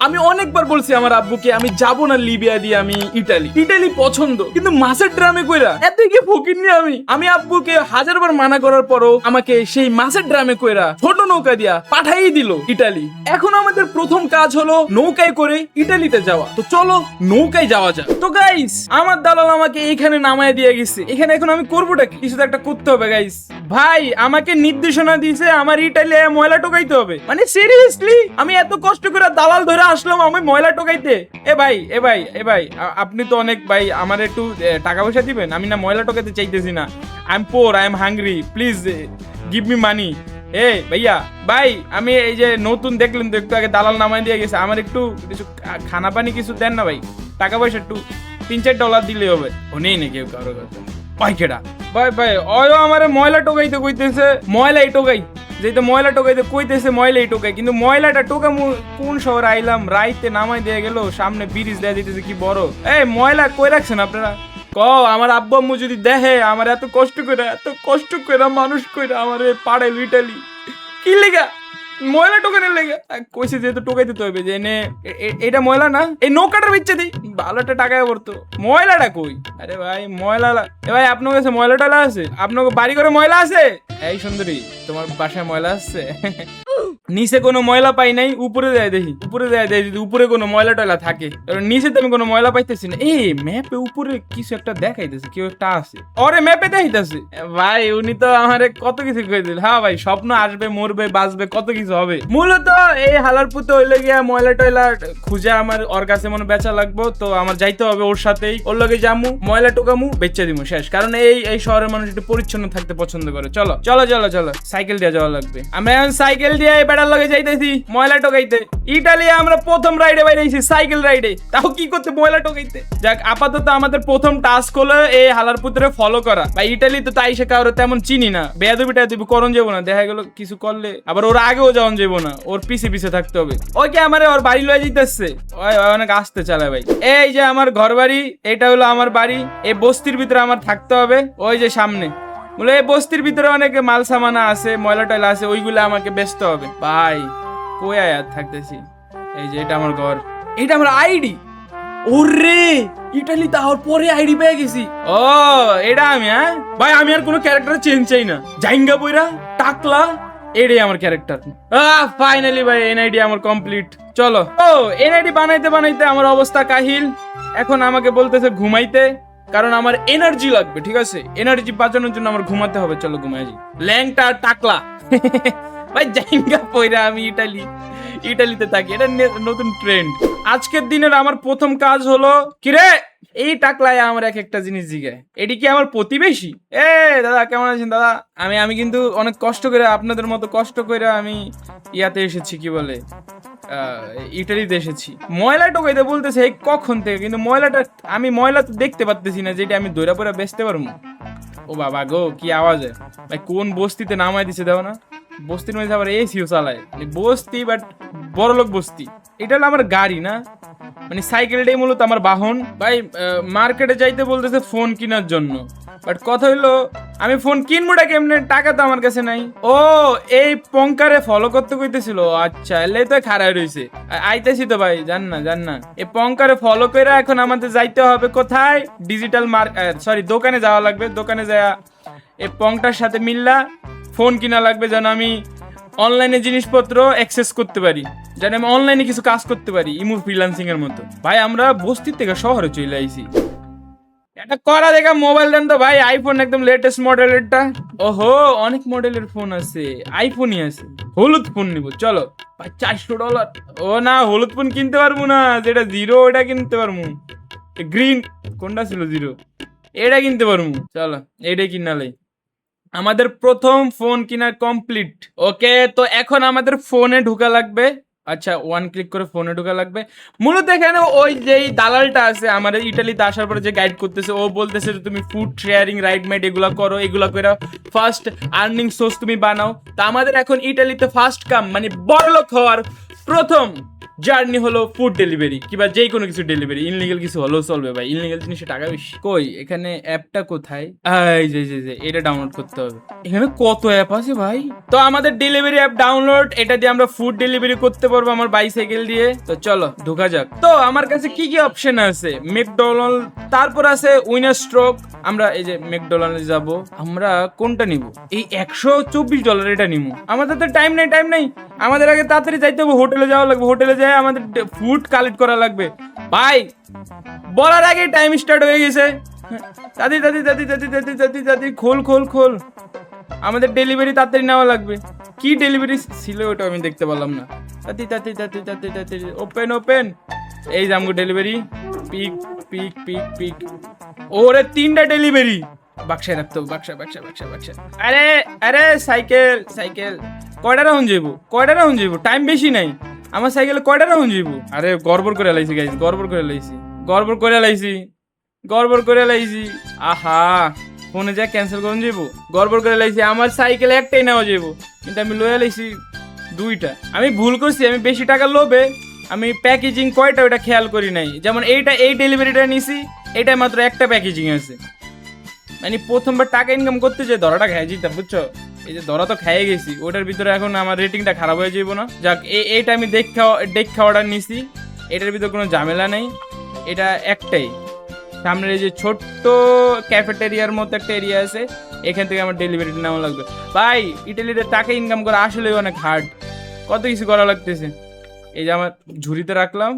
আমি অনেকবার বলছি আমার আব্বুকে আমি যাব না লিবিয়া দিয়ে আমি ইটালি পছন্দ, কিন্তু মাছের ড্রামে কইরা এত কি ফকিরনি আমি আব্বুকে হাজারবার মানা করার পরও আমাকে সেই মাছের ড্রামে কইরা ছোট নৌকা দিয়া পাঠাই দিল ইটালি। এখন আমাদের প্রথম কাজ হলো নৌকায় করে ইটালিতে যাওয়া। তো চলো নৌকায় যাওয়া যাক। তো গাইস আমার দালাল আমাকে এখানে নামায় দিয়ে গেছে। এখানে এখন আমি করবোটা কি? কিছু তো একটা করতে হবে গাইস। ভাই আমাকে নির্দেশনা দিয়েছে আমার ইটালিতে ময়লা টোকাইতে হবে। মানে সিরিয়াসলি আমি এত কষ্ট করে দালাল ধরে আসলাম আমি ময়লা টোকাইতে? এ ভাই আপনি তো অনেক ভাই আমার একটু টাকা পয়সা দিবেন। আমি না ময়লা টোকাইতে চাইতেছি না। I am poor, I am hungry, please give me মানি। ভাইয়া ভাই আমি এই যে নতুন দেখলেন তো একটু আগে দালাল নামাই দিয়ে গেছে, আমার একটু কিছু খানা পানি কিছু দেন না ভাই। টাকা পয়সা একটু $3-4 দিলে হবে। ও নেই না কেউ কারো কাছে। ভাই কেডা? ভাই ওই আমার ময়লা টোকাইতে কইতেছে, ময়লাই টোকাই যেহেতু ময়লা টোকাইতে কইতেছে ময়লাই টোকাই, কিন্তু ময়লাটা টোকা কোন শহরে আইলাম রাইতে নামাই দিয়ে গেল, সামনে ব্রিজ দেয়া দিতেছে কি বড়। ময়লা কই রাখছেন আপনারা? আমার আব্বু আম্মু যদি দেখে আমার এত কষ্ট করে মানুষ কইরা আমার পাড়ায় ইটালি কি লেগা ময়লা টোকানের লেগে কইছে, যেহেতু টোকাইতে তো হবে যে এটা ময়লা না, এই নৌকাটার বিচ্ছে দিই ভালো একটা টাকায় পড়তো। ময়লাটা কই? আরে ভাই ময়লা ভাই আপনার কাছে ময়লা টালা আছে? আপনার বাড়ি করে ময়লা আছে? এই সুন্দরী তোমার বাসায় ময়লা আসছে? নিচে কোনো ময়লা পাই নাই, উপরে যায় দেখি যদি উপরে কোনো ময়লা টয়লা থাকে। নিচে তো আমি কোনো ময়লা পাইতেছি না। ম্যাপে উপরে কিছু একটা দেখাইতেছে, কেউ একটা আছে। ওরে ম্যাপে দেখাইতেছে। ভাই উনি তো আমার কত কিছু কই দিল। হ্যাঁ ভাই স্বপ্ন আসবে, মরবে, বাঁচবে, কত কিছু হবে। মূলত এই হালার পুতো হইলে গিয়া ময়লা টয়লা খুঁজে আমার ওর কাছে মনে বেচা লাগবো। তো আমার যাইতে হবে ওর সাথেই, ওর লগে যামু, ময়লা টোকামু, বেচে দিমু, শেষ। কারণ এই শহরের মানুষ একটু পরিচ্ছন্ন থাকতে পছন্দ করে। চলো সাইকেল দিয়ে যাওয়া লাগবে। আমরা এখন সাইকেল দিয়ে বেড়ার লগে যাইতেছি ময়লা টোকাইতে। ইটালি আমরা প্রথম রাইডে বাইরেছি, সাইকেল রাইডে, তাও কি করতে? ময়লা টোকাইতে। যাক আপাতত আমাদের প্রথম টাস্ক হলো এই হালার পুত্রে ফলো করা। ভাই ইটালি তো তাই সে কারো তেমন চিনি না, বেয়াদবিটা দিব করণ যাবো না, দেখা গেল কিছু করলে আবার ওর আগেও যাওয়ান যাবো না, ওর পিছে থাকতে হবে। ওকে আমার ওর বাড়ি লয়ে যেতেছে, অনেক আসতে চালায় ভাই। এই যে আমার ঘর বাড়ি, এটা হলো আমার বাড়ি। এই বস্তির ভিতরে আমার থাকতে হবে, ওই যে সামনে। বলে এই বস্তির ভিতরে অনেক মাল সামানা আছে, ময়লা টয়লা আছে, ওইগুলো আমাকে বেচতে হবে। ভাই কই আয়াত থাকতেছি? এই যে এটা আমার ঘর, এটা আমার আইডি। ওরে ইটালি তাহলে পরে আইডি পেয়ে গেছি। ও এটা আমি, ভাই আমি আর কোনো ক্যারেক্টার চেঞ্জ চাই না। জাইঙ্গা বইরা টাকলা এটাই আমার ক্যারেক্টার। ফাইনালি ভাই এনআইডি আমার কমপ্লিট। চলো এনআইডি বানাইতে আমার অবস্থা কাহিল। এখন আমাকে বলতেছে ঘুমাইতে, কারণ আমার এনার্জি লাগবে। ঠিক আছে, এনার্জি বাঁচানোর জন্য আমার ঘুমাতে হবে। চলো ঘুমাই যাই। ল্যাংটা টাকলা ভাই জাইঙ্গা পয়রা আমি ইটালিতে থাকি, এটা নতুন ট্রেন্ড। আজকের দিনের আমার প্রথম কাজ হলো কিরে এই টাকলায় আমার একটা জিনিস জিগায়, এটি কি আমার প্রতিবেশী? দাদা কেমন আছেন দাদা? আমি কিন্তু অনেক কষ্ট করে আপনাদের মতো কষ্ট করে আমি ইয়াতে এসেছি, কি বলে ইটালিতে এসেছি। ময়লা টোকাইতে বলতেছে এই কখন থেকে, কিন্তু আমি ময়লা তো দেখতে পারতেছি না যেটা আমি দৈরা পরে বেচতে পারবো। ও বাবা গো কি আওয়াজ! ভাই কোন বস্তিতে নামাই দিছে দাও না, বস্তির মধ্যে আবার এসিও চালায়। বস্তি বাট বড়লোক বস্তি। এটা হলো আমার গাড়ি না, মানে সাইকেলটাই মূলত আমার বাহন। ভাই মার্কেটে যাইতে বলতেছে ফোন কেনার জন্য, বাট কথা হইলো আমি ফোন কিনবোটা কেমনে? টাকা তো আমার কাছে নাই। ও এই পঙ্কারে ফলো করতে কইতেছিল। আচ্ছা এলে তো খারাপ রয়েছে, আইতেছি তো ভাই, জান না এই পঙ্কারে ফলো করে এখন আমাদের যাইতে হবে কোথায়? ডিজিটাল দোকানে যাওয়া লাগবে। দোকানে যাওয়া এই পংটার সাথে মিল্লা ফোন কিনা লাগবে, যেন আমি অনলাইনে জিনিসপত্র অ্যাক্সেস করতে পারি, যেন আমি অনলাইনে কিছু কাজ করতে পারি, ইমো ফ্রিল্যান্সিং এর মতো। ভাই আমরা বস্তির থেকে শহরে চলে আইছি। এটা করা দেখা মোবাইল দেন তো ভাই, আইফোন একদম লেটেস্ট মডেলেরটা। ওহো অনেক মডেলের ফোন আছে, আইফোনই আছে। হলুদ ফোন নিব চলো ভাই, $400। ও না হলুদ ফোন কিনতে পারবো না, যেটা জিরো ওটা কিনতে পারবো। গ্রিন কোনটা ছিল? জিরো, এটা কিনতে পারবো। চলো এটাই কিনালাই। আমাদের প্রথম ফোন কিনা কমপ্লিট। ওকে তো এখন আমাদের ফোনে ঢোকা লাগবে। আচ্ছা ওয়ান ক্লিক করে ফোনে ঢোকা লাগবে। মূলত এখানে ওই যেই দালালটা আছে আমাদের ইটালিতে আসার পরে যে গাইড করতেছে, ও বলতেছে যে তুমি ফুড শেয়ারিং রাইড মেড এগুলা করো, এগুলা করে ফার্স্ট আর্নিং সোর্স তুমি বানাও। তা আমাদের এখন ইটালিতে ফার্স্ট কাম মানে বড়লোক হওয়ার প্রথম জার্নি হলো ফুড ডেলিভারি কিংবা যে কোনো কিছু ডেলিভারি, ইনলিগাল কিছু হলেও চলবে ভাই, ইনলিগাল জিনিসে টাকা বেশি। কই এখানে অ্যাপটা কোথায়? এই যে এটা ডাউনলোড করতে হবে। এখানে কত অ্যাপ আছে ভাই। তো আমাদের ডেলিভারি অ্যাপ ডাউনলোড, এটা দিয়ে আমরা ফুড ডেলিভারি করতে পারবো আমার বাইসাইকেল দিয়ে। তো চলো ঢোকা যাক। তো আমার কাছে কি কি অপশন আছে? ম্যাকডোনাল্ড, তারপর আছে উইনার স্ট্রোক। আমরা এই যে ম্যাকডোনাল্ডে যাব, আমরা কোনটা নিব? এই $124 এটা নিব। আমাদের তো টাইম নেই, আমাদের আগে তাড়াতাড়ি যাইতে হবে, হোটেলে যাওয়া লাগবে, হোটেলে যাই আমাদের ফুড কালেক্ট করা লাগবে। ভাই বলার আগে টাইম স্টার্ট হয়ে গেছে। দাদি খোল, আমাদের ডেলিভারি তাড়াতাড়ি নেওয়া লাগবে। কি ডেলিভারি ছিল ওটা আমি দেখতে পারলাম না। তাড়াতাড়ি ওপেন। এই যে আমগো ডেলিভারি, পিক। ওরে 3টা ডেলিভারি। বাক্সায় রাখতো, বাক্সা। আরে সাইকেল কয়টা রাউন্ড যাইবো? টাইম বেশি নাই আমার সাইকেলে, কয়টা রাউন্ড যাইবো? আরে গড়বড় করে লাইছি গাইস, গড়বড় করে লাইছি। আহা ফোনে যা ক্যান্সেল করুন যাইবো, গড়বড় করে লাইছি। আমার সাইকেলে একটাই নেওয়া যাইবো, কিন্তু আমি লয়ে লাইছি 2টা। আমি ভুল করছি, আমি বেশি টাকা লোভে আমি প্যাকেজিং কয়টা ওটা খেয়াল করি নাই। যেমন এই ডেলিভারিটা নিছি, এটা মাত্র একটা প্যাকেজিং আছে। মানে প্রথমবার টাকা ইনকাম করতে যে ধরাটা খাই যেতাম, বুঝছো? এই যে ধরা তো খাইয়ে গেছি, ওটার ভিতরে এখন আমার রেটিংটা খারাপ হয়ে যাবো না। যাক এইটা আমি দেখা অর্ডার নিছি, এটার ভিতরে কোনো ঝামেলা নেই। এটা একটাই, সামনের এই যে ছোট্ট ক্যাফেটেরিয়ার মতো একটা এরিয়া আছে, এখান থেকে আমার ডেলিভারিটা নেওয়া লাগবে। ভাই ইটালিতে টাকা ইনকাম করা আসলে অনেক হার্ড, কত কিছু করা লাগতেছে। এই যে আমার ঝুড়িতে রাখলাম,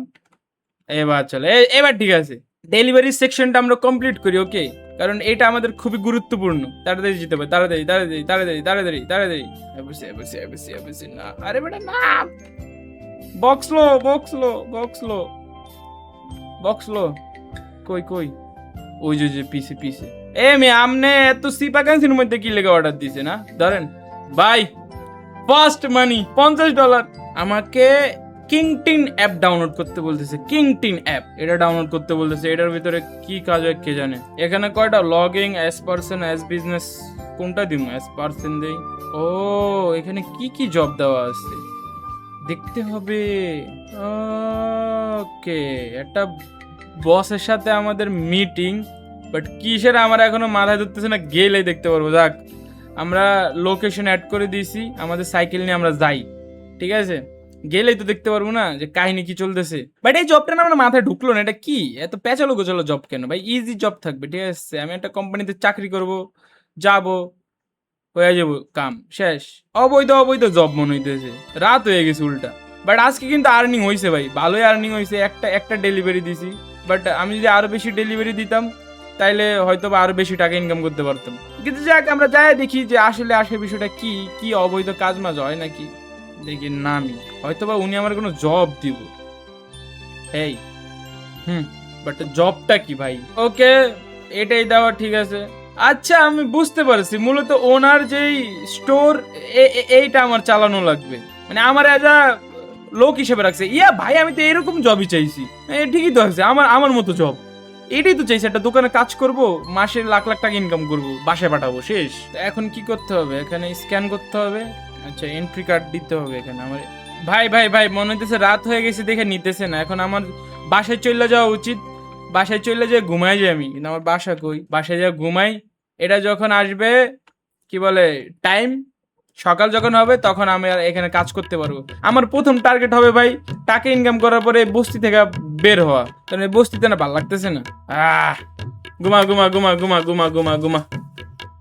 এবার চলো, এবার ঠিক আছে। ডেলিভারি সেকশনটা আমরা কমপ্লিট করি, ওকে? কারণ এটা আমাদের খুবই গুরুত্বপূর্ণ। তাড়াতাড়ি যেতে হবে, তাড়াতাড়ি। না আরে বেটা না, বক্স লো। কই ওই যে পিছে আমনে এত সিপাকান্সির মধ্যে কি লেগে অর্ডার দিছে না? ধরেন ভাই, ফার্স্ট মানি $50। আমাকে কিংটিন অ্যাপ ডাউনলোড করতে বলতেছে, কিংটিন অ্যাপ এটা ডাউনলোড করতে বলতেছে। এটার ভিতরে কি কাজ হয় কে জানে। এখানে কয়টা logging, as person, as business, কোনটা দিব? অ্যাজ পারসন দেই। ও এখানে কি জব দেওয়া আছে দেখতে হবে। ওকে, একটা বসের সাথে আমাদের মিটিং, বাট কিসের আমার এখনো মাথায় ধরতেছে না, গেলেই দেখতে পারবো। যাক আমরা লোকেশন অ্যাড করে দিয়েছি, আমাদের সাইকেল নিয়ে আমরা যাই, ঠিক আছে? গেলেই তো দেখতে পারবো না যে কাহিনী কি চলতেছে। বাট এই জবটা না আমার মাথায় ঢুকলো না, এটা কি এত পেঁচালো গোচালো জব কেন ভাই? ইজি জব থাকবে, ঠিক আছে? আমি একটা কোম্পানিতে চাকরি করব, যাবো, হয়ে যাবো, কাম শেষ। অবৈধ জব মনে হইতেছে, রাত হয়ে গেছে উল্টা। বাট আজকে কিন্তু আর্নিং হয়েছে ভাই, ভালোই আর্নিং হয়েছে। একটা ডেলিভারি দিছি, বাট আমি যদি আরো বেশি ডেলিভারি দিতাম তাইলে হয়তো বা আরো বেশি টাকা ইনকাম করতে পারতাম। কিন্তু যাক আমরা যাই দেখি যে আসলে বিষয়টা কি অবৈধ কাজ মাজ হয় নাকি, দেখি নামি, হয়তো বা উনি আমার কোনো জব দিব। এই বাট জবটা কি ভাই? ওকে এটাই দেওয়া, ঠিক আছে। আচ্ছা আমি বুঝতে পারছি, মূলত ওনার যেই স্টোর এইটা আমার চালানো লাগবে, মানে আমার এজ আ লোক হিসেবে রাখছে। ভাই আমি তো এরকম জবই চাইছি, ঠিকই তো আছে, আমার মতো জব এটাই তো চাইছি। একটা দোকানে কাজ করব, মাসে লাখ টাকা ইনকাম করব, বাসায় পাঠাবো, শেষ। এখন কি করতে হবে? এখানে স্ক্যান করতে হবে, আচ্ছা এন্ট্রি কার্ড দিতে হবে এখানে আমার। ভাই মনে হইতেছে রাত হয়ে গেছে দেখে নিতেছে না। এখন আমার বাসায় চলে যাওয়া উচিত, বাসায় চলে যেয়ে ঘুমাই যাই আমি। কিন্তু আমার বাসা কই? বাসায় যা ঘুমাই, এটা যখন আসবে কি বলে টাইম, সকাল যখন হবে তখন আমি আর এখানে কাজ করতে পারবো। আমার প্রথম টার্গেট হবে ভাই টাকা ইনকাম করার পরে বস্তি থেকে বের হওয়া, কারণ এই বস্তিতে না ভালো লাগতেছে না। ঘুমা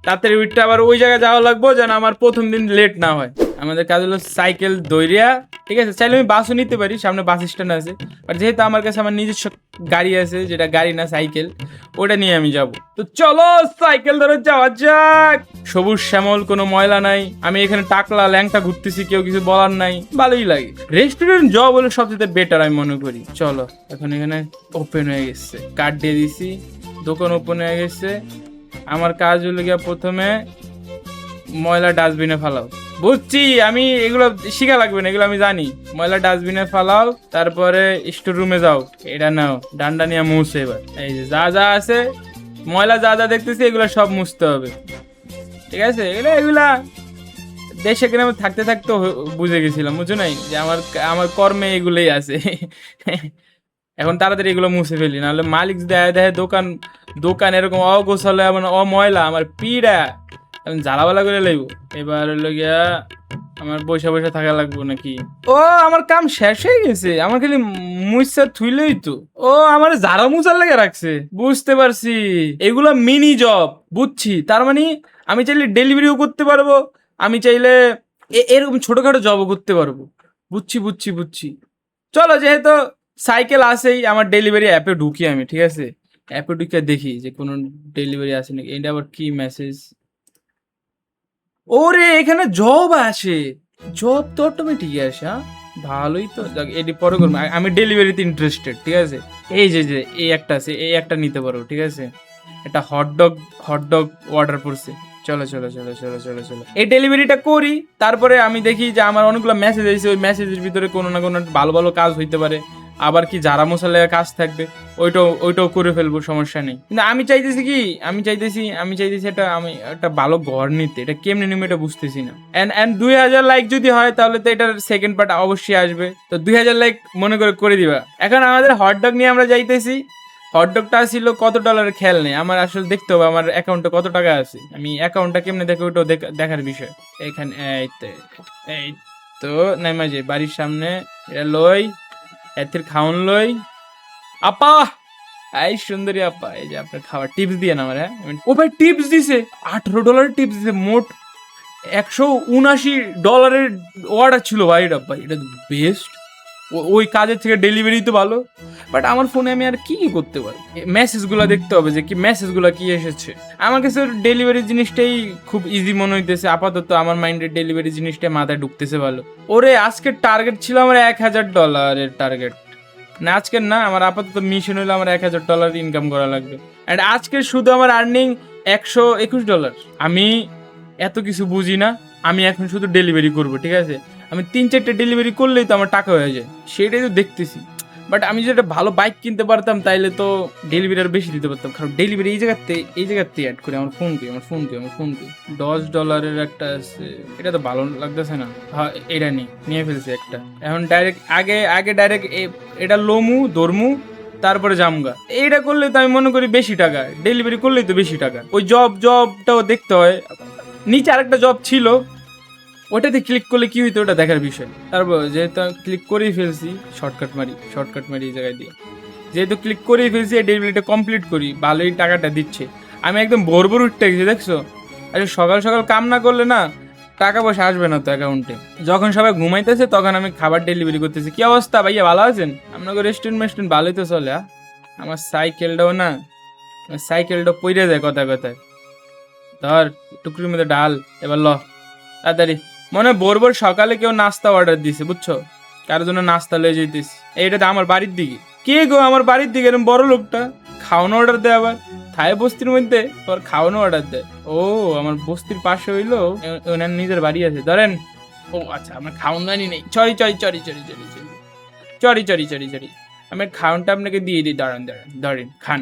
তাড়াতাড়ি উঠতে আবার ওই জায়গায় যাওয়া লাগবো যেন আমার প্রথম দিন লেট না হয়। আমাদের কাজ হলো সাইকেল দৌড়িয়া, ঠিক আছে? চাইলে আমি বাসও নিতে পারি, সামনে বাস স্ট্যান্ড আছে, বাট যেহেতু আমার কাছে আমার নিজস্ব গাড়ি আছে, যেটা গাড়ি না সাইকেল, ওটা নিয়ে আমি যাব। তো চলো সাইকেল ধরে যাওয়া যাক। সবুজ শ্যামল, কোনো ময়লা নাই, আমি এখানে টাকলা ল্যাংটা ঘুরতেছি, কেউ কিছু বলার নাই, ভালোই লাগে। রেস্টুরেন্ট জব হলো সবচেয়ে বেটার আমি মনে করি। চলো এখন এখানে ওপেন হয়ে গেছে, কার্ড দিয়ে দিছি, দোকান ওপেন হয়ে গেছে। আমার কাজ হলো গিয়া প্রথমে ময়লা ডাস্টবিনে ফালাও। বুঝছি, আমি এগুলো শিখা লাগবে না, এগুলো আমি জানি। ময়লা ডাস্টবিনে ফালাও, তারপরে স্টোর রুমে যাও, এটা নাও, ডান্ডা নিয়ে মুছে। এবার এই যে যা আছে ময়লা যা দেখতেছি এগুলো সব মুছতে হবে, ঠিক আছে? এগুলা দেশে গ্রামে থাকতে থাকতে বুঝে গেছিলাম, বুঝছো নাই, যে আমার আমার কর্মে এগুলোই আছে। এখন তাড়াতাড়ি এগুলো মুছে ফেলি, নাহলে মালিক যদি দেয় দোকান দোকান এরকম অগোছালো এমন অময়লা, আমার পিড়া আমি জ্বালাবালা করে লাগবো। এবার হলো গিয়া আমার বসে বসে থাকা লাগবো নাকি? ও আমার কাম শেষ হয়ে গেছে, আমার খালি মুইসা থুইলেই তো। ও আমার ঝাড়া মুছার লেগে রাখছে, বুঝতে পারছি, এগুলো মিনি জব, বুঝছি। তার মানে আমি চাইলে ডেলিভারিও করতে পারবো, আমি চাইলে এরকম ছোটখাটো জবও করতে পারবো। বুঝছি বুঝছি বুঝছি। চলো, যেহেতু সাইকেল আসেই, আমার ডেলিভারি অ্যাপে ঢুকি আমি, ঠিক আছে? অ্যাপে ঢুকে দেখি যে কোনো ডেলিভারি আসে নাকি। এটা আবার কি মেসেজ? ওরে এখানে জব আসে, জব তো অটোমেটিক আসে। হ্যাঁ, ভালোই তো, এটি পরে করবো। আমি ডেলিভারিতে ইন্টারেস্টেড, ঠিক আছে? এই যে যে এই একটা আছে, এই একটা নিতে পারো, ঠিক আছে? এটা হটডগ অর্ডার করছে। চলো চলো চলো চলো চলো চলো, এই ডেলিভারিটা করি। তারপরে আমি দেখি যে আমার অনেকগুলো মেসেজ এসেছে, ওই মেসেজের ভিতরে কোনো না কোনো ভালো ভালো কাজ হইতে পারে, আবার কি জারা মশালা কাজ থাকবে, ওইটাও করে ফেলবো, সমস্যা নেই। কিন্তু আমি চাইতেছি কি, আমি চাইতেছি এটা, আমি একটা ভালো ঘর নিতে। এটা কেমনে নিবো এটা বুঝতেছি না। এন্ড 2000 লাইক যদি হয় তাহলে তো এটার সেকেন্ড পার্ট অবশ্যই আসবে। তো 2000 লাইক মনে করে দিবা। এখন আমাদের হটডগ নিয়ে আমরা যাইতেছি। হটডগটা ছিল কত ডলারের খেয়াল নেই আমার, আসলে দেখতে হবে আমার অ্যাকাউন্টে কত টাকা আছে। আমি অ্যাকাউন্টটা কেমনে দেখে ওইটাও দেখার বিষয়। এখানে এই তো নাইমা যে বাড়ির সামনে এটা লই, এর খাওন লই। আপা, এই সুন্দরী আপা, এই যে আপনার খাবার টিপস দিয়ে না আমার। হ্যাঁ, ও ভাই টিপস দিছে, $18 টিপস দিছে। মোট $179 অর্ডার ছিল ভাই। এটা ভাই, এটা বেস্ট। ওই কাজের থেকে ডেলিভারি তো ভালো। বাট আমার ফোনে আমি আর কি করতে পারি? মেসেজগুলো দেখতে হবে যে কি মেসেজগুলো কি এসেছে। আমার কাছে ডেলিভারি জিনিসটাই খুব ইজি মনে হইতেছে আপাতত। আমার মাইন্ডে ডেলিভারি জিনিসটা মাথায় ঢুকতেছে ভালো। ওরে আজকের টার্গেট ছিল আমার $1000 টার্গেট। না আজকের না, আমার আপাতত মিশন হলো আমার $1000 ইনকাম করা লাগবে। অ্যান্ড আজকের শুধু আমার আর্নিং $121। আমি এত কিছু বুঝি না, আমি এখন শুধু ডেলিভারি করব, ঠিক আছে? আমি 3-4টে ডেলিভারি করলেই তো আমার টাকা হয়ে যায়, সেটাই তো দেখতেছি। বাট আমি যদি একটা ভালো বাইক কিনতে পারতাম তাইলে তো ডেলিভারি আর বেশি দিতে পারতাম। কারণ ডেলিভারি এই জায়গাতে অ্যাড করে আমার ফোন পে $10 একটা আছে। এটা তো ভালো লাগতেছে না। হ্যাঁ, এটা নিয়ে ফেলছে একটা। এখন ডাইরেক্ট আগে ডাইরেক্ট এটা লোমু দরমু, তারপরে জামগা। এইটা করলে তো আমি মনে করি বেশি টাকা, ডেলিভারি করলেই তো বেশি টাকা। ওই জবটাও দেখতে হয়। নিচে আরেকটা জব ছিল, ওটাতে ক্লিক করলে কি হইতো ওটা দেখার বিষয়। তারপর যেহেতু ক্লিক করেই ফেলছি, শর্টকাট মারি এই জায়গায় দিয়ে। যেহেতু ক্লিক করেই ফেলছি, এই ডেলিভারিটা কমপ্লিট করি, ভালোই টাকাটা দিচ্ছে। আমি একদম ভোর উঠতে গেছি, দেখছো? আচ্ছা, সকাল সকাল কাম না করলে না টাকা পয়সা আসবে না তো অ্যাকাউন্টে। যখন সবাই ঘুমাইতেছে তখন আমি খাবার ডেলিভারি করতেছি। কি অবস্থা ভাইয়া, ভালো আছেন? আপনাকে রেস্টুরেন্ট ভালোই তো চলে। আমার সাইকেলটাও পইরে যায় কথায় কথায়। ধর টুকরির মধ্যে ডাল, এবার ল তাড়াতাড়ি। মনে ভোর সকালে কেউ নাস্তা অর্ডার দিছে, বুঝছো? কারোর জন্য নাস্তা লয়ে যেতেছি। এইটাতে আমার বাড়ির দিকে। কে গো আমার বাড়ির দিকে এরকম বড় লোকটা? খাওয়ানো অর্ডার দেয় আবার থাই বস্তির মধ্যে, তোর খাওয়ানো অর্ডার দেয়। ও আমার বস্তির পাশে হইলো, ওনার নিজের বাড়ি আছে। ধরেন, ও আচ্ছা, আমার খাওয়ান দানি নেই। চরি। আমি খাওয়ানটা আপনাকে দিয়ে দিই, ধরেন খান,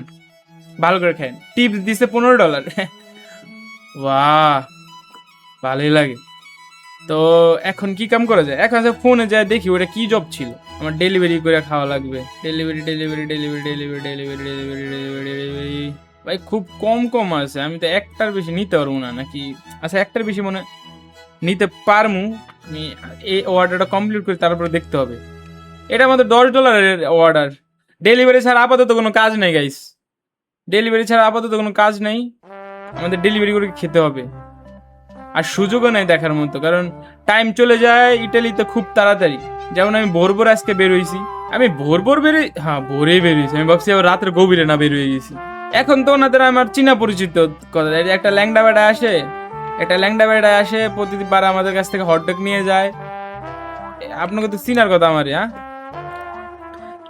ভালো করে খান। টিপস দিছে $15। বাহ, ভালোই লাগে। তো এখন কি কাম করা যায়? এখন ফোনে যায় দেখি ওটা কি জব ছিল। আমার ডেলিভারি করে খাওয়া লাগবে। ডেলিভারি ভাই খুব কম আছে। আমি তো একটার বেশি নিতে পারবো না নাকি? আচ্ছা, একটার বেশি মনে নিতে পারমু। আমি এই অর্ডারটা কমপ্লিট করে তারপরে দেখতে হবে। এটা আমাদের $10 অর্ডার। ডেলিভারি ছাড়া আপাতত কোনো কাজ নেই গাইস, আমাদের ডেলিভারি করে খেতে হবে। আর সুযোগও নেই দেখার মতো, কারণ টাইম চলে যায় ইটালিতে খুব তাড়াতাড়ি। যেমন আমি ভোর আজকে বেরোইছি, ভোরেই বেরিয়েছি। আমি ভাবছি আবার রাতের গভীরে না বেরিয়ে গেছি। এখন তো ওনাদের আমার চীনা পরিচিত কথা। একটা ল্যাংডা বেড়া আসে প্রতিবার আমাদের কাছ থেকে হটডগ নিয়ে যায়। আপনাকে তো চিনার কথা আমার।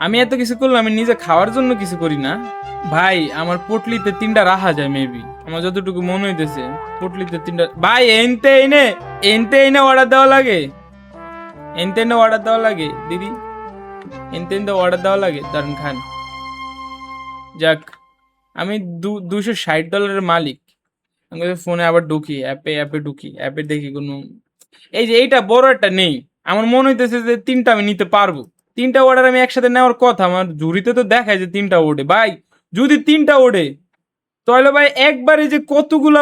আমি এত কিছু করলাম, আমি নিজে খাওয়ার জন্য কিছু করি না ভাই। আমার পটলিতে 3টা রাখা যায় মেবি, আমার যতটুকু মনে হইতেছে। পটলিতে 3টা ভাই। এনতে এনে অর্ডার দেওয়া লাগে দিদি, এনতে অর্ডার দেওয়া লাগে। দারুন খান। যাক, আমি $260 মালিক। আমি ফোনে আবার ঢুকি, অ্যাপে দেখি কোনো এই যে এইটা বড় একটা নেই, আমার মনে হইতেছে যে 3টা আমি নিতে পারবো। 3টা অর্ডার আমি একসাথে নেওয়ার কথা, আমার ঝুড়িতে তো দেখায় যে 3টা ওঠে। ভাই যদি 3টা ওঠে তাহলে ভাই একবারে যে কতগুলা,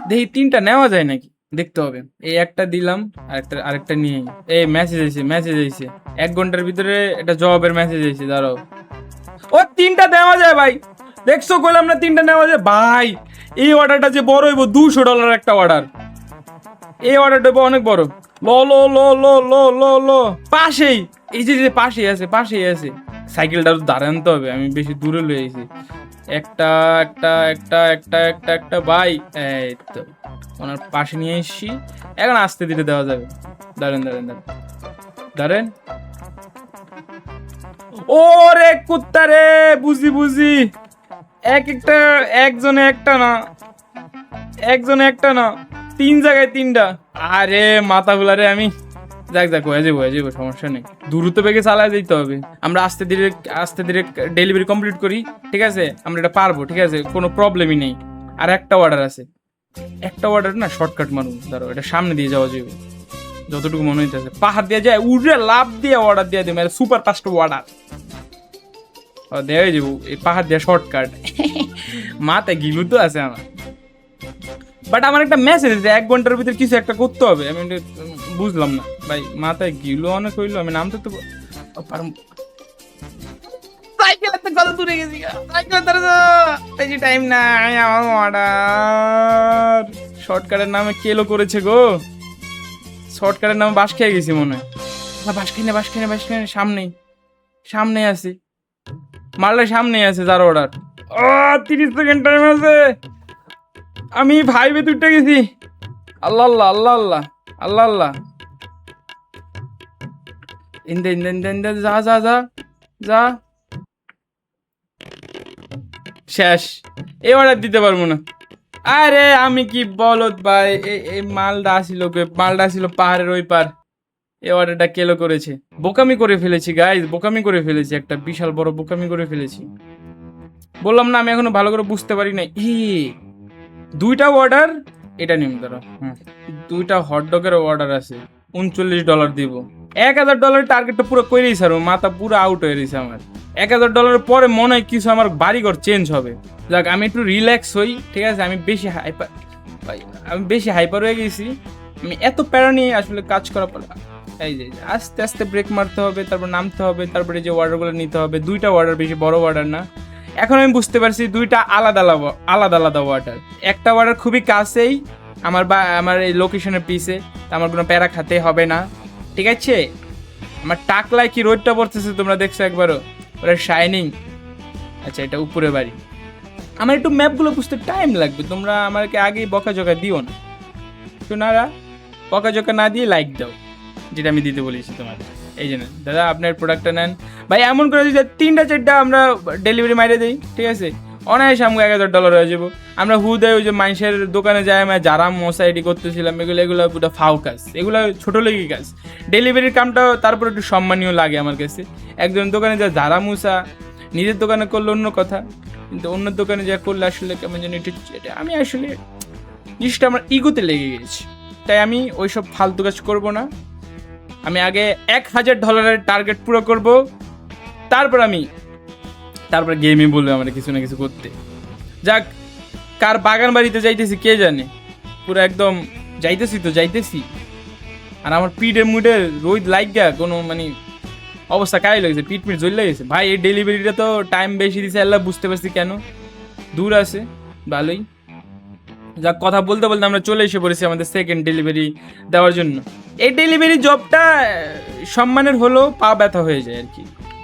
দেখি 3টা নেওয়া যায় নাকি দেখতে হবে। এই একটা দিলাম, আরেকটা নিয়ে এই মেসেজ আইছে 1 ঘন্টার ভিতরে একটা জবের মেসেজ আইছে, দাঁড়াও। ও 3টা দেওয়া যায় ভাই, দেখছো কইলাম না 3টা নেওয়া যায় ভাই। এই অর্ডারটা যে বড় হইব, $200 একটা অর্ডার, এই অর্ডারটা অনেক বড়। লো লো লো লো লো লো লো পাশেই, এই যে পাশেই আছে। সাইকেলটা দাঁড়ায় আনতে হবে, আমি বেশি দূরে লয়ে আইছি। একটা একটা একটা একটা একটা একটা ভাই, এই তো ওনার পাশে নিয়ে এসছি। এখন আস্তে ধীরে দেওয়া যাবে। দাঁড়ান। ওরে কুত্তা রে, বুঝি একজনে একটা না 3 জায়গায় 3টা। আরে মাথাগুলা রে, আমি যাক হয়ে যাবো, সমস্যা নেই। দ্রুত বেগে চালায় যেতে হবে। আমরা আস্তে ধীরে ডেলিভারি কমপ্লিট করি, ঠিক আছে? আমরা এটা পারবো, ঠিক আছে, কোনো প্রবলেমই নেই। আর একটা অর্ডার আছে, একটা অর্ডার না শর্টকাট মারুন, ধরো এটা সামনে দিয়ে যাওয়া যাবে যতটুকু মনে হইতেছে। পাহাড় দিয়ে যায়, উড়ে লাভ দিয়ে অর্ডার দিয়ে দেবে, সুপার ফাস্ট অর্ডার দেওয়াই যাবো। এই পাহাড় দিয়ে শর্টকাট মাথায় গিলু তো আছে আমার। বাট আমার একটা মেসেজ আছে 1 ঘন্টার ভিতরে কিছু একটা করতে হবে, আমি বুঝলাম না ভাই। মাথায় গিলো অনেক হইলো, আমি নামতে তো টাইম নাই আমার। অর্ডার শর্টকাটের নামে কেলো করেছে গো, শর্টকাটের নামে বাস খেয়ে গেছি মনে হয়। বাস খাই না, সামনেই আছি, মারলে সামনেই আছে যার অর্ডার। 30 সেকেন্ড টাইম আছে, আমি ভাইবে দুইটা গেছি। আল্লাহ আল্লাহ আল্লাহ আল্লাহ আল্লাহ আল্লাহ, ইন্দে যা শেষ। এই অর্ডার দিতে পারবো না। আরে আমি কি বলত ভাই, এই মালটা আসিল পাহাড়ের ওই পার। এই অর্ডারটা কেলো করেছে, বোকামি করে ফেলেছি গাইজ, একটা বিশাল বড় বোকামি করে ফেলেছি। বললাম না আমি এখনো ভালো করে বুঝতে পারি না। 2টা অর্ডার, এটা নিম ধরো, 2টা হটডগের অর্ডার আছে, $39 দিব। $1000 টার্গেটটা পুরো করেই স্যার, মাথা পুরো আউট হয়ে গেছে আমার। $1000 পরে মনে হয় কিছু আমার বাড়িঘর চেঞ্জ হবে। যাক আমি একটু রিল্যাক্স হই, ঠিক আছে? আমি বেশি হাইপার হয়ে গেছি। আমি এত প্যারা নিয়ে আসলে কাজ করা পড়ে, এই যে আস্তে আস্তে ব্রেক মারতে হবে, তারপর নামতে হবে, তারপরে যে অর্ডারগুলো নিতে হবে। 2টা অর্ডার, বেশি বড় অর্ডার না। এখন আমি বুঝতে পারছি 2টা আলাদা আলাদা অর্ডার। একটা অর্ডার খুবই কাছেই আমার এই লোকেশনের পিছে, আমার কোনো প্যারা খাতে হবে না, ঠিক আছে? আমার টাকলায় কি রোডটা পড়তেছে তোমরা দেখছো একবারও? ওরা শাইনিং। আচ্ছা এটা উপরে বাড়ি। আমার একটু ম্যাপগুলো বুঝতে টাইম লাগবে, তোমরা আমাকে আগেই বকাঝকা দিও না শোনারা। বকাঝকা না দিয়ে লাইক দাও, যেটা আমি দিতে বলেছি তোমাদের। এই জন্য দাদা আপনার প্রোডাক্টটা নেন ভাই। এমন করে যদি 3টা আমরা ডেলিভারি মাইরে দিই, ঠিক আছে, অনায়াসে আমাকে $1000 হয়ে যাবো। আমরা হুদায় ওই যে মানুষের দোকানে যাই, আমরা যারা মশাইডি করতেছিলাম, এগুলো পুরো ফাও কাজ, এগুলো ছোটো লেগে কাজ। ডেলিভারির কামটা তারপর একটু সম্মানীয় লাগে আমার কাছে। একজন দোকানে যা যারা মুসা, নিজের দোকানে করলে অন্য কথা, কিন্তু অন্য দোকানে যা করলে আসলে কেমন যেন একটু, আমি আসলে জিনিসটা আমার ইগোতে লেগে গেছি। তাই আমি ওইসব ফালতু কাজ করবো না। আমি আগে $1000 টার্গেট পুরো করব, তারপর গেমই বলবে আমার কিছু না কিছু করতে। যাক, কার বাগান বাড়িতে যাইতেছি কে জানে, পুরো একদম যাইতেছি। আর আমার পিঠের মুডে রোদ লাগা কোনো মানে অবস্থা কাই লাগছে, পিঠ জ্বল গেছে ভাই। এই ডেলিভারিটা তো টাইম বেশি দিছে, আল্লাহ বুঝতে পারছি কেন। দূর আছে ভালোই। যাক, কথা বলতে আমরা চলে এসে পড়েছি আমাদের সেকেন্ড ডেলিভারি দেওয়ার জন্য। এই ডেলিভারি জবটা সম্মানের হলেও পা ব্যথা হয়ে যায় আর কি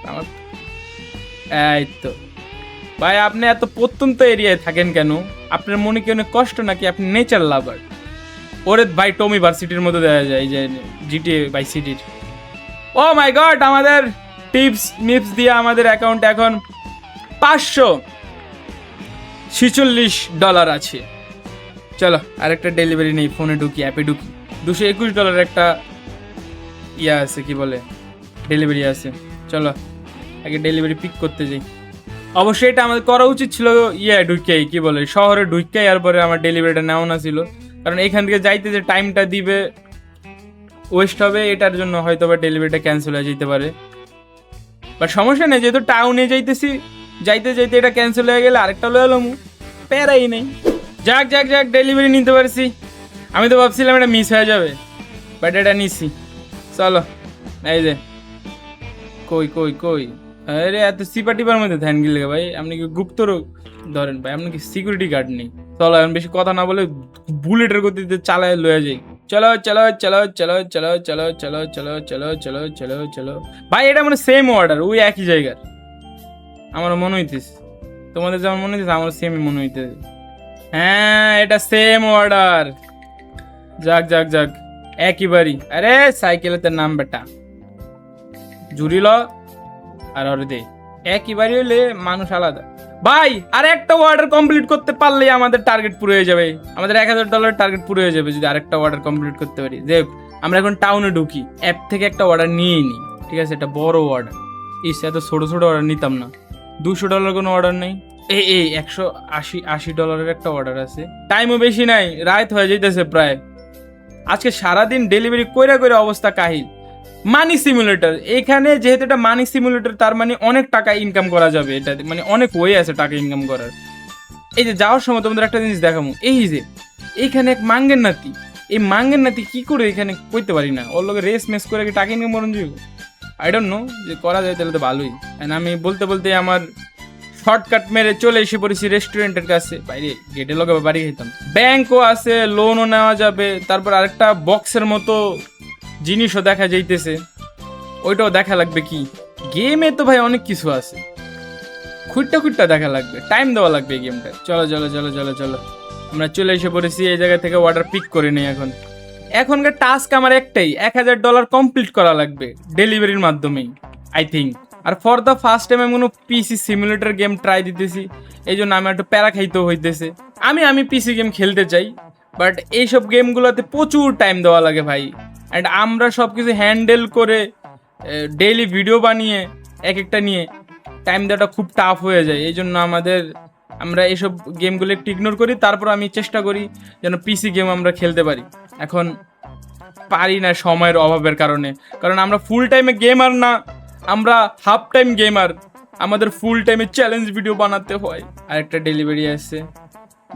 আমার। এই তো ভাই, আপনি এত প্রত্যন্ত এরিয়ায় থাকেন কেন? আপনার মনে কি অনেক কষ্ট নাকি আপনি নেচার লাভার? ওরে ভাই, টমি ভার্সিটির মতো দেখা যায়, এই যে জিটিএ বাই সিটির। ও মাই গড, আমাদের মিপস দিয়ে আমাদের অ্যাকাউন্টে এখন $546 আছে। চলো আরেকটা ডেলিভারি নেই, ফোনে ঢুকি, অ্যাপে ঢুকি। $221 একটা ইয়া আছে, কি বলে, ডেলিভারি আছে। চলো আগে ডেলিভারি পিক করতে যাই। অবশ্যই এটা আমাদের করা উচিত ছিল ঢুকেই, কি বলে, শহরে ঢুকেই, এরপরে আমার ডেলিভারিটা নেওয়া না ছিল। কারণ এখান থেকে যাইতে যে টাইমটা দিবে ওয়েস্ট হবে, এটার জন্য হয়তো বা ডেলিভারিটা ক্যান্সেল হয়ে যেতে পারে। বাট সমস্যা নেই, যেহেতু টাউনে যাইতেছি, যাইতে যাইতে এটা ক্যান্সেল হয়ে গেলে আরেকটা লয়ে এলাম, প্যারাই নেই। যাক যাক যাক, ডেলিভারি নিতে পারছি। আমি তো ভাবছিলাম এটা মিস হয়ে যাবে, বাট এটা নিছি। চলো, এই যে কই কই কই, আরে এত সিপাটিপার মধ্যে ধ্যান গিলে ভাই, আপনি কি গুপ্ত ধরেন ভাই, আপনি কি সিকিউরিটি গার্ড নেই? চলো এখন বেশি কথা না বলে বুলেটের গতিতে চালায় লয়ে যাই। চলো চলো চলো চলো চলো চলো চলো চলো চলো চলো চলো চলো ভাই, এটা মানে সেম অর্ডার, ওই একই জায়গার। আমার মনে হইতেছে, তোমাদের যেমন মনে হইতেছে আমার সেমই মনে হইতেছে। হ্যাঁ, এটা সেম অর্ডার। যাক যাক যাক, একই বাড়ি। আরে সাইকেলের নাম বেটা জুড়িল আর ওর দে, একই বাড়ি হইলে মানুষ আলাদা। ভাই আর একটা অর্ডার কমপ্লিট করতে পারলেই আমাদের টার্গেট পুরো হয়ে যাবে, আমাদের $1000 টার্গেট পুরো হয়ে যাবে যদি আরেকটা অর্ডার কমপ্লিট করতে পারি। যে আমরা এখন টাউনে ঢুকি, অ্যাপ থেকে একটা অর্ডার নিয়েই নিই, ঠিক আছে? এটা বড় অর্ডার, ইস এত ছোট ছোট অর্ডার নিতাম না। $200 কোনো অর্ডার নেই, এই $180 একটা অর্ডার আছে। টাইমও বেশি নাই, রাত হয়ে যাইতেছে প্রায়। আজকে সারাদিন ডেলিভারি কইরা কইরা অবস্থা কাহিল। মানি সিমুলেটর, এখানে যেহেতু এটা মানি সিমুলেটর, তার মানে অনেক টাকা ইনকাম করা যাবে। এটা মানে অনেক ওয়ে আছে টাকা ইনকাম করার। এই যে যাওয়ার সময় তোমাদের একটা জিনিস দেখাবো, এই যে এইখানে এক মাঙ্গের নাতি, এই মাঙ্গের নাতি কি করে এখানে কইতে পারি না, ওর লোকে রেস মেস করে কি টাকা ইনকাম করুন যাবে? আই ডোন্ট নো, যে করা যায় তাহলে তো ভালোই। আমি বলতে বলতে আমার শর্টকাট মেরে চলে এসে পড়েছি রেস্টুরেন্টের কাছে। বাইরে গেটে লগে বাড়ি খেতাম। ব্যাংকও আছে, লোনও নেওয়া যাবে, তারপর আরেকটা বক্সের মতো জিনিসও দেখা যাইতেছে, ওইটাও দেখা লাগবে। কি গেমে তো ভাই অনেক কিছু আছে, খুঁটটা দেখা লাগবে, টাইম দেওয়া লাগবে এই গেমটা। চলো চলো চলো চলো চলো, আমরা চলে এসে পড়েছি এই জায়গা থেকে। অর্ডার পিক করে নিই। এখনকার টাস্ক আমার একটাই, $1000 কমপ্লিট করা লাগবে ডেলিভারির মাধ্যমেই আই থিঙ্ক। আর ফর দ্য ফার্স্ট টাইম আমি কোনো পিসি সিমুলেটর গেম ট্রাই দিতেছি, এই জন্য আমি একটু প্যারা খাইতেও হইতেছে। আমি পিসি গেম খেলতে চাই, বাট এইসব গেমগুলোতে প্রচুর টাইম দেওয়া লাগে ভাই। অ্যান্ড আমরা সব কিছু হ্যান্ডেল করে ডেইলি ভিডিও বানিয়ে এক একটা নিয়ে টাইম দেওয়াটা খুব টাফ হয়ে যায়। এই জন্য আমরা এইসব গেমগুলো একটু ইগনোর করি, তারপর আমি চেষ্টা করি যেন পিসি গেম আমরা খেলতে পারি। এখন পারি না সময়ের অভাবের কারণে, কারণ আমরা ফুল টাইমে গেমার না, আমরা হাফ টাইম গেমার। আমাদের ফুল টাইমে চ্যালেঞ্জ ভিডিও বানাতে হয়। আর একটা ডেলিভারি আসছে,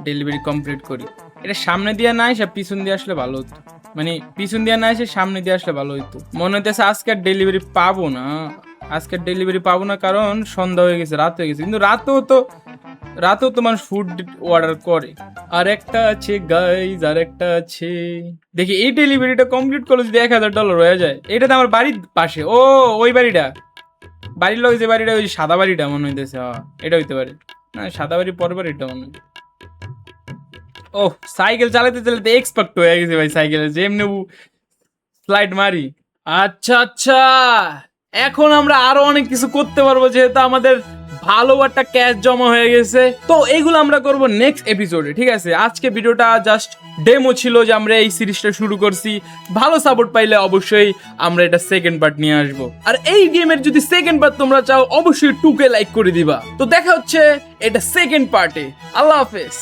ডেলিভারি কমপ্লিট করি। এটা সামনে দিয়ে না এসে পিছন দিয়ে আসলে ভালো হতো, মানে পিছন দিয়ে না এসে সামনে দিয়ে আসলে ভালো হতো। মনে হইতেছে আজকে আর ডেলিভারি পাবো না, কারণ সন্ধ্যা হয়ে গেছে, রাত হয়ে গেছে। কিন্তু রাতেও তো মানুষ ফুড অর্ডার করে। আর একটা আছে গাইজ, আর একটা আছে, দেখি এই ডেলিভারিটা কমপ্লিট করলে যদি $1000 হয়ে যায়। এটা তো আমার বাড়ির পাশে, ওই বাড়ির লোক যে বাড়িটা, ওই সাদা বাড়িটা মনে হইতেছে। এটা হইতে পারে না, সাদা বাড়ি পর বাড়িটা মনে হয়। ও সাইকেল চালাতে চালাতে এক্সপার্ট হয়ে গেছে ভাই, সাইকেলে যেমনি স্লাইড মারি। আচ্ছা, এখন আমরা আরো অনেক কিছু করতে পারবো, যেহেতু আমাদের ভালো একটা ক্যাশ জমা হয়ে গেছে। তো এইগুলো আমরা করব নেক্সট এপিসোডে, ঠিক আছে? আজকে ভিডিওটা জাস্ট ডেমো ছিল যে আমরা এই সিরিজটা শুরু করছি। ভালো সাপোর্ট পাইলে অবশ্যই আমরা এটা সেকেন্ড পার্ট নিয়ে আসবো। আর এই গেমের যদি সেকেন্ড পার্ট তোমরা চাও, অবশ্যই 2K লাইক করে দিবা। তো দেখা হচ্ছে এটা সেকেন্ড পার্টে। আল্লাহ হাফেজ।